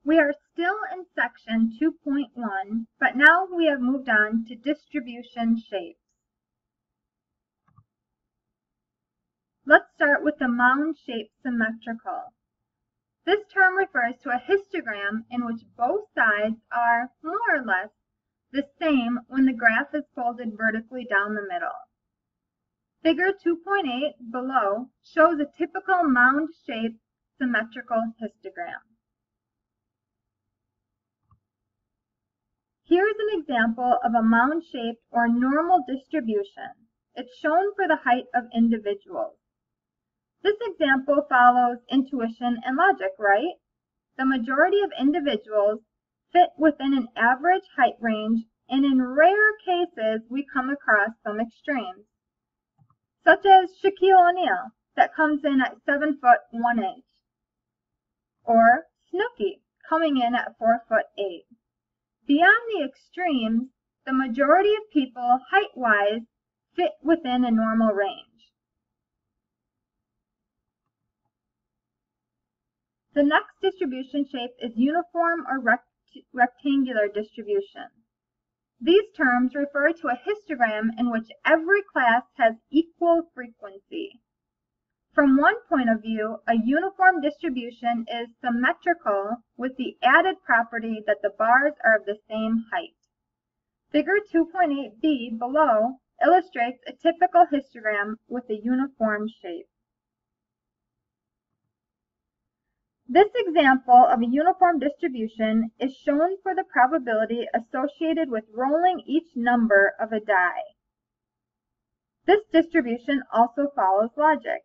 We are still in section 2.1, but now we have moved on to distribution shapes. Let's start with the mound-shaped symmetrical. This term refers to a histogram in which both sides are, more or less, the same when the graph is folded vertically down the middle. Figure 2.8 below shows a typical mound-shaped symmetrical histogram. Here's an example of a mound-shaped or normal distribution. It's shown for the height of individuals. This example follows intuition and logic, right? The majority of individuals fit within an average height range, and in rare cases we come across some extremes, such as Shaquille O'Neal, that comes in at 7 foot 1 inch, or Snooki, coming in at 4 foot 8. Beyond the extremes, the majority of people, height-wise, fit within a normal range. The next distribution shape is uniform or rectangular distribution. These terms refer to a histogram in which every class has equal frequency. From one point of view, a uniform distribution is symmetrical with the added property that the bars are of the same height. Figure 2.8b below illustrates a typical histogram with a uniform shape. This example of a uniform distribution is shown for the probability associated with rolling each number of a die. This distribution also follows logic.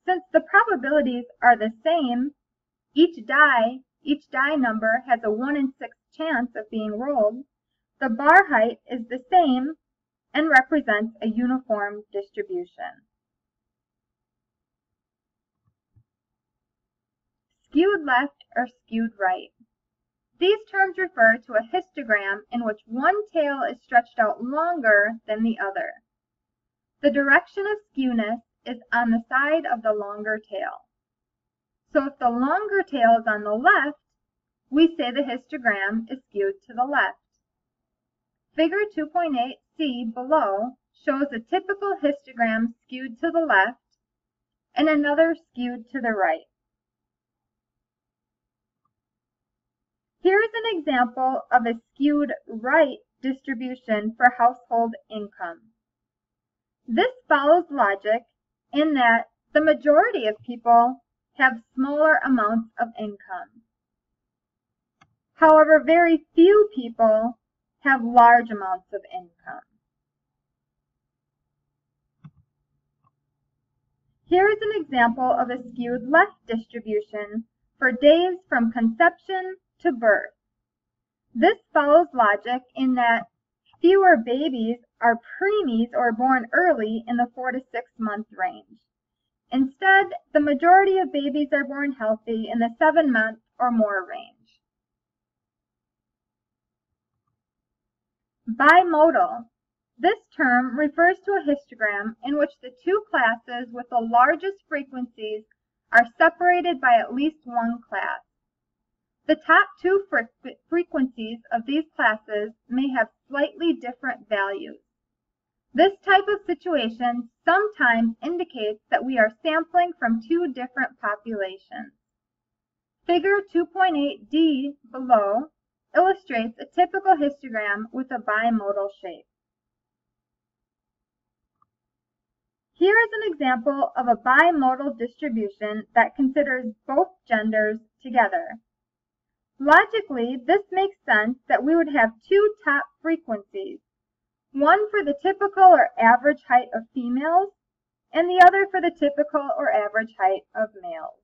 Since the probabilities are the same, each die number has a 1 in 6 chance of being rolled, the bar height is the same and represents a uniform distribution. Skewed left or skewed right. These terms refer to a histogram in which one tail is stretched out longer than the other. The direction of skewness is on the side of the longer tail. So if the longer tail is on the left, we say the histogram is skewed to the left. Figure 2.8c below shows a typical histogram skewed to the left and another skewed to the right. Here is an example of a skewed right distribution for household income. This follows logic in that the majority of people have smaller amounts of income. However, very few people have large amounts of income. Here is an example of a skewed left distribution for days from conception to birth. This follows logic in that fewer babies are preemies or born early in the 4 to 6 month range. Instead, the majority of babies are born healthy in the 7 month or more range. Bimodal. This term refers to a histogram in which the two classes with the largest frequencies are separated by at least one class. The top two frequencies of these classes may have slightly different values. This type of situation sometimes indicates that we are sampling from two different populations. Figure 2.8d below illustrates a typical histogram with a bimodal shape. Here is an example of a bimodal distribution that considers both genders together. Logically, this makes sense that we would have two top frequencies, one for the typical or average height of females, and the other for the typical or average height of males.